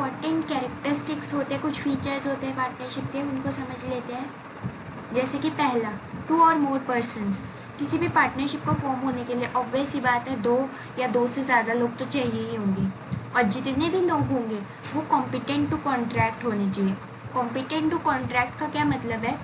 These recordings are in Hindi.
इम्पॉर्टेंट कैरेक्टरिस्टिक्स होते हैं, कुछ फीचर्स होते हैं पार्टनरशिप के, उनको समझ लेते हैं। जैसे कि पहला, 2 और मोर पर्सन्स। किसी भी पार्टनरशिप को फॉर्म होने के लिए ऑब्वियस ही बात है 2 या 2 से ज़्यादा लोग तो चाहिए ही होंगे, और जितने भी लोग होंगे वो कॉम्पिटेंट टू कॉन्ट्रैक्ट होने चाहिए। कॉम्पिटेंट टू कॉन्ट्रैक्ट का क्या मतलब है?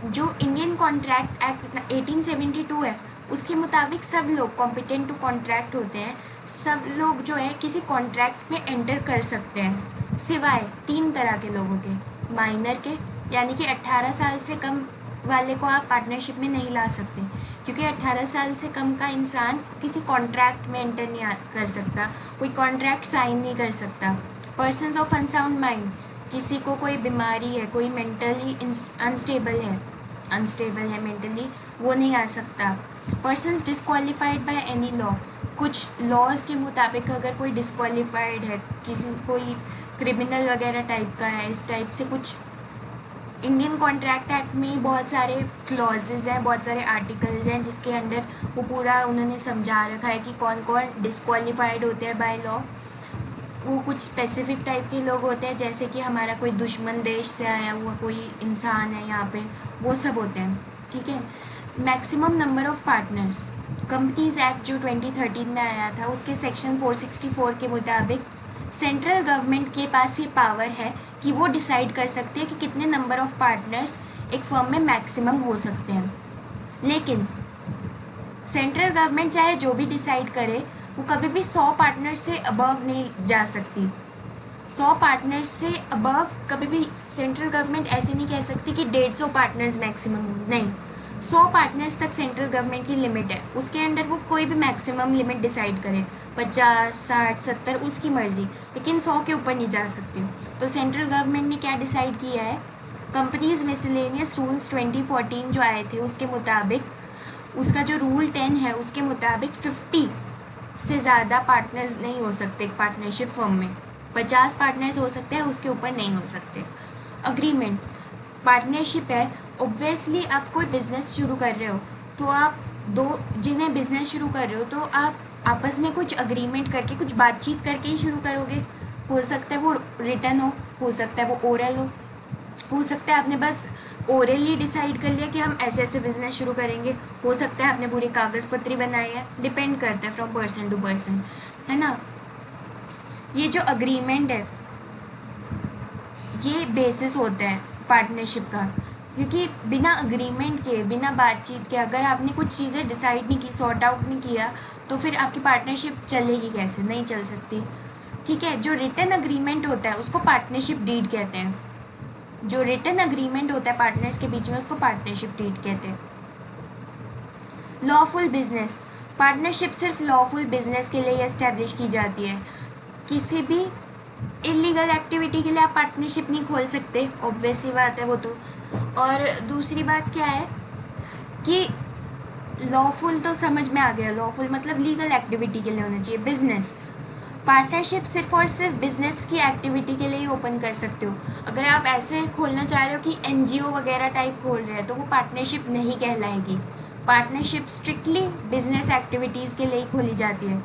जो इंडियन कॉन्ट्रैक्ट एक्ट 1872 है उसके मुताबिक सब लोग कॉम्पिटेंट टू कॉन्ट्रैक्ट होते हैं। सब लोग जो है किसी कॉन्ट्रैक्ट में एंटर कर सकते हैं, सिवाय 3 तरह के लोगों के। माइनर के, यानी कि 18 साल से कम वाले को आप पार्टनरशिप में नहीं ला सकते, क्योंकि 18 साल से कम का इंसान किसी कॉन्ट्रैक्ट में एंटर नहीं कर सकता, कोई कॉन्ट्रैक्ट साइन नहीं कर सकता। पर्सन्स ऑफ अनसाउंड माइंड, किसी को कोई बीमारी है, कोई मेंटली अनस्टेबल है मेंटली, वो नहीं आ सकता। Persons disqualified by any law, कुछ लॉज के मुताबिक अगर कोई डिस्क्वालीफाइड है, किसी कोई क्रिमिनल वगैरह टाइप का है, इस टाइप से कुछ इंडियन कॉन्ट्रैक्ट एक्ट में बहुत सारे क्लॉजेज हैं, बहुत सारे आर्टिकल्स हैं जिसके अंडर वो पूरा उन्होंने समझा रखा है कि कौन कौन डिस्क्वालीफाइड होते हैं बाय लॉ। वो कुछ स्पेसिफिक टाइप के लोग होते हैं, जैसे कि हमारा कोई दुश्मन देश से आया हुआ कोई इंसान है यहाँ पे, वो सब होते हैं। ठीक है। Maximum number of partners, companies act जो 2013 में आया था उसके सेक्शन 464 के मुताबिक सेंट्रल गवर्नमेंट के पास ये पावर है कि वो डिसाइड कर सकते हैं कि कितने नंबर ऑफ पार्टनर्स एक फर्म में मैक्सिमम हो सकते हैं। लेकिन सेंट्रल गवर्नमेंट चाहे जो भी डिसाइड करे, वो कभी भी 100 पार्टनर्स से अबव नहीं जा सकती। 100 पार्टनर्स से अबव कभी भी सेंट्रल गवर्नमेंट ऐसे नहीं कह सकती कि 150 पार्टनर्स मैक्सिमम हो, नहीं। 100 पार्टनर्स तक सेंट्रल गवर्नमेंट की लिमिट है, उसके अंडर वो कोई भी मैक्सिमम लिमिट डिसाइड करे, 50, 60, 70, उसकी मर्ज़ी, लेकिन 100 के ऊपर नहीं जा सकती। तो सेंट्रल गवर्नमेंट ने क्या डिसाइड किया है? कंपनीज मिसलेनियस रूल्स 2014 जो आए थे उसके मुताबिक, उसका जो रूल 10 है उसके मुताबिक 50 से ज़्यादा पार्टनर्स नहीं हो सकते एक पार्टनरशिप फर्म में। 50 पार्टनर्स हो सकते हैं, उसके ऊपर नहीं हो सकते। अग्रीमेंट, पार्टनरशिप है, ऑब्वियसली आप कोई बिज़नेस शुरू कर रहे हो तो आप जिन्हें बिज़नेस शुरू कर रहे हो तो आप आपस में कुछ अग्रीमेंट करके, कुछ बातचीत करके ही शुरू करोगे। हो सकता है वो रिटर्न हो सकता है वो ओरल हो सकता है आपने बस ओरली डिसाइड कर लिया कि हम ऐसे ऐसे बिजनेस शुरू करेंगे, हो सकता है आपने पूरी कागज़ पत्री बनाई है, डिपेंड करता है फ्रॉम पर्सन टू पर्सन, है ना। ये जो अग्रीमेंट है ये बेसिस होता है पार्टनरशिप का, क्योंकि बिना अग्रीमेंट के, बिना बातचीत के, अगर आपने कुछ चीज़ें डिसाइड नहीं की, सॉर्ट आउट नहीं किया, तो फिर आपकी पार्टनरशिप चलेगी कैसे? नहीं चल सकती। ठीक है। जो रिटन अग्रीमेंट होता है उसको पार्टनरशिप डीड कहते हैं। जो रिटन अग्रीमेंट होता है पार्टनर्स के बीच में उसको पार्टनरशिप डीड कहते हैं। लॉफुल बिजनेस, पार्टनरशिप सिर्फ लॉफुल बिजनेस के लिए एस्टेब्लिश की जाती है। किसी भी इलीगल एक्टिविटी के लिए आप पार्टनरशिप नहीं खोल सकते, ऑब्वियस ही बात है वो तो। और दूसरी बात क्या है कि लॉफुल तो समझ में आ गया, लॉफुल मतलब लीगल एक्टिविटी के लिए होना चाहिए। बिजनेस, पार्टनरशिप सिर्फ और सिर्फ बिजनेस की एक्टिविटी के लिए ही ओपन कर सकते हो। अगर आप ऐसे खोलना चाह रहे हो कि एनजीओ वगैरह टाइप खोल रहे हैं तो वो पार्टनरशिप नहीं कहलाएगी। पार्टनरशिप स्ट्रिक्टली बिजनेस एक्टिविटीज़ के लिए ही खोली जाती है।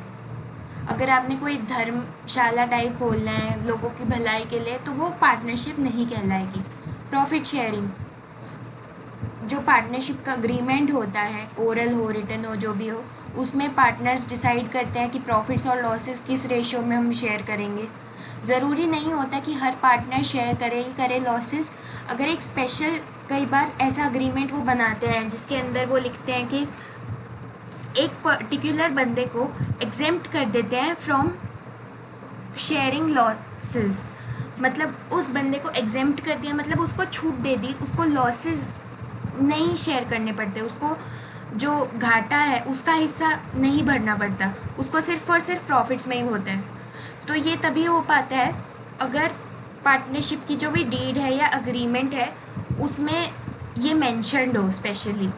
अगर आपने कोई धर्मशाला टाइप खोलना है लोगों की भलाई के लिए तो वो पार्टनरशिप नहीं कहलाएगी। प्रॉफिट शेयरिंग, जो पार्टनरशिप का अग्रीमेंट होता है, ओरल हो रिटन हो जो भी हो, उसमें पार्टनर्स डिसाइड करते हैं कि प्रॉफिट्स और लॉसेस किस रेशियो में हम शेयर करेंगे। ज़रूरी नहीं होता कि हर पार्टनर शेयर करे ही करे लॉसेस। अगर एक स्पेशल, कई बार ऐसा अग्रीमेंट वो बनाते हैं जिसके अंदर वो लिखते हैं कि एक पर्टिकुलर बंदे को एग्जेम्प्ट कर देते हैं फ्रॉम शेयरिंग लॉसेस, मतलब उस बंदे को एग्जेम्प्ट कर दिया, मतलब उसको छूट दे दी, उसको लॉसेस नहीं शेयर करने पड़ते, उसको जो घाटा है उसका हिस्सा नहीं भरना पड़ता, उसको सिर्फ और सिर्फ प्रॉफिट्स में ही होता है। तो ये तभी हो पाता है अगर पार्टनरशिप की जो भी डीड है या अग्रीमेंट है उसमें ये मेंशन्ड हो स्पेशली।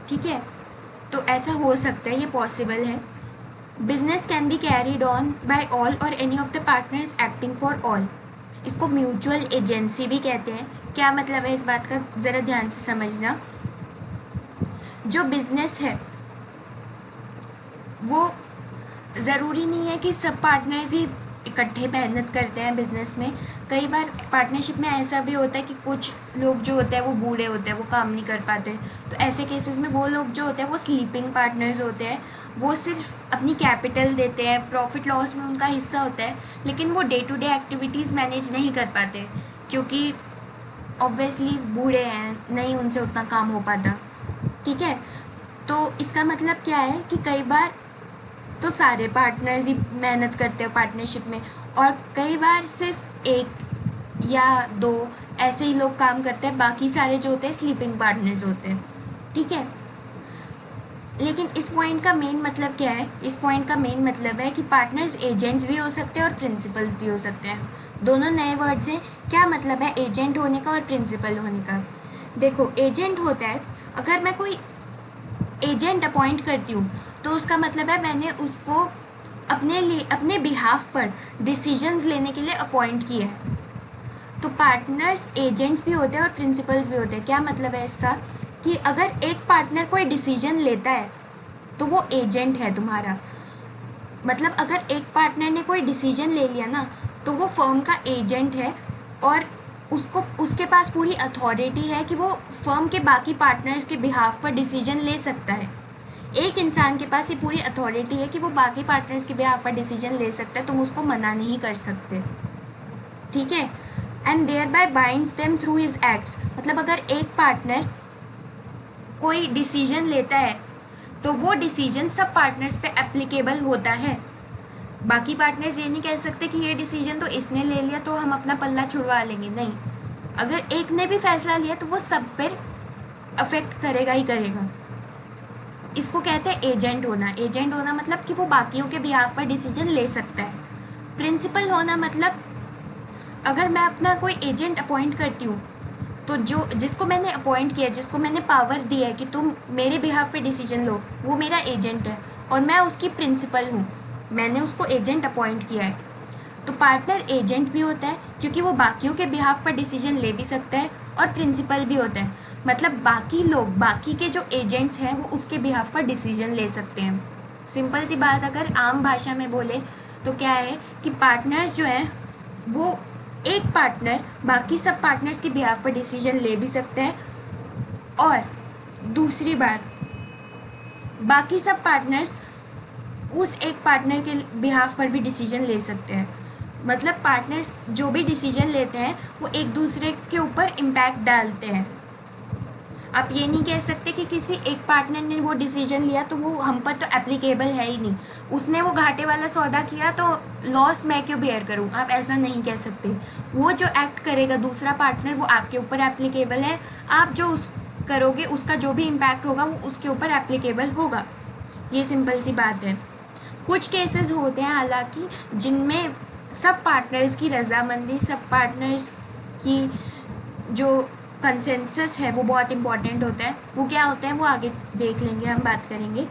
ठीक है। तो ऐसा हो सकता है, ये पॉसिबल है। Business can be carried on by all और any of the partners acting for all, इसको म्यूचुअल एजेंसी भी कहते हैं। क्या मतलब है इस बात का ज़रा ध्यान से समझना। जो बिजनेस है वो ज़रूरी नहीं है कि सब पार्टनर्स ही इकट्ठे मेहनत करते हैं बिजनेस में। कई बार पार्टनरशिप में ऐसा भी होता है कि कुछ लोग जो होते हैं वो बूढ़े होते हैं, वो काम नहीं कर पाते, तो ऐसे केसेस में वो लोग जो होते हैं वो स्लीपिंग पार्टनर्स होते हैं। वो सिर्फ अपनी कैपिटल देते हैं, प्रॉफिट लॉस में उनका हिस्सा होता है, लेकिन वो day to day activities manage नहीं कर पाते, क्योंकि ऑब्वियसली बूढ़े हैं, नहीं उनसे उतना काम हो पाता। ठीक है, तो इसका मतलब क्या है कि कई बार तो सारे पार्टनर्स ही मेहनत करते हैं पार्टनरशिप में, और कई बार सिर्फ एक या दो ऐसे ही लोग काम करते हैं, बाकी सारे जो होते हैं स्लीपिंग पार्टनर्स होते हैं। ठीक है, लेकिन इस पॉइंट का मेन मतलब क्या है? इस पॉइंट का मेन मतलब है कि पार्टनर्स एजेंट्स भी हो सकते हैं और प्रिंसिपल्स भी हो सकते हैं। दोनों नए वर्ड्स हैं। क्या मतलब है एजेंट होने का और प्रिंसिपल होने का? देखो, एजेंट होता है, अगर मैं कोई एजेंट अपॉइंट करती हूँ तो उसका मतलब है मैंने उसको अपने लिए, अपने बिहाफ पर डिसीजंस लेने के लिए अपॉइंट किया है। तो पार्टनर्स एजेंट्स भी होते हैं और प्रिंसिपल्स भी होते हैं। क्या मतलब है इसका? कि अगर एक पार्टनर कोई डिसीजन लेता है तो वो एजेंट है तुम्हारा। मतलब अगर एक पार्टनर ने कोई डिसीजन ले लिया ना, तो वो फर्म का एजेंट है, और उसको, उसके पास पूरी अथॉरिटी है कि वो फर्म के बाकी पार्टनर्स के बिहाफ पर डिसीजन ले सकता है। एक इंसान के पास ये पूरी अथॉरिटी है कि वो बाकी पार्टनर्स के बिहाफ पर डिसीजन ले सकता है, तुम उसको मना नहीं कर सकते। ठीक है, and thereby binds them through his acts. मतलब अगर एक पार्टनर कोई डिसीजन लेता है तो वो डिसीजन सब पार्टनर्स पे एप्लीकेबल होता है। बाकी पार्टनर्स ये नहीं कह सकते कि ये डिसीजन तो इसने ले लिया तो हम अपना पल्ला छुड़वा लेंगे, नहीं। अगर एक ने भी फैसला लिया तो वो सब पर अफेक्ट करेगा ही करेगा। इसको कहते हैं एजेंट होना। एजेंट होना मतलब कि वो बाकियों के बिहाफ पर डिसीजन ले सकता है। प्रिंसिपल होना मतलब अगर मैं अपना कोई एजेंट अपॉइंट करती हूँ तो जो जिसको मैंने अपॉइंट किया, जिसको मैंने पावर दी है कि तुम मेरे बिहाफ पे डिसीजन लो, वो मेरा एजेंट है और मैं उसकी प्रिंसिपल हूँ, मैंने उसको एजेंट अपॉइंट किया है। तो पार्टनर एजेंट भी होता है क्योंकि वो बाकियों के बिहाफ पर डिसीजन ले भी सकता है, और प्रिंसिपल भी होता है, मतलब बाकी लोग, बाकी के जो एजेंट्स हैं वो उसके बिहाफ पर डिसीजन ले सकते हैं। सिंपल सी बात अगर आम भाषा में बोले तो क्या है कि पार्टनर्स जो हैं वो, एक पार्टनर बाकी सब पार्टनर्स के बिहाफ पर डिसीजन ले भी सकता है, और दूसरी बात, बाकी सब पार्टनर्स उस एक पार्टनर के बिहाफ पर भी डिसीजन ले सकते हैं। मतलब पार्टनर्स जो भी डिसीजन लेते हैं वो एक दूसरे के ऊपर इम्पैक्ट डालते हैं। आप ये नहीं कह सकते कि किसी एक पार्टनर ने वो डिसीजन लिया तो वो हम पर तो एप्लीकेबल है ही नहीं, उसने वो घाटे वाला सौदा किया तो लॉस मैं क्यों बेयर करूं, आप ऐसा नहीं कह सकते। वो जो एक्ट करेगा दूसरा पार्टनर वो आपके ऊपर एप्लीकेबल है, आप जो उस करोगे उसका जो भी इम्पैक्ट होगा वो उसके ऊपर एप्लीकेबल होगा। ये सिंपल सी बात है। कुछ केसेस होते हैं हालांकि जिनमें सब पार्टनर्स की रजामंदी, सब पार्टनर्स की जो कंसेंसस है वो बहुत इंपॉर्टेंट होता है। वो क्या होता है वो आगे देख लेंगे, हम बात करेंगे।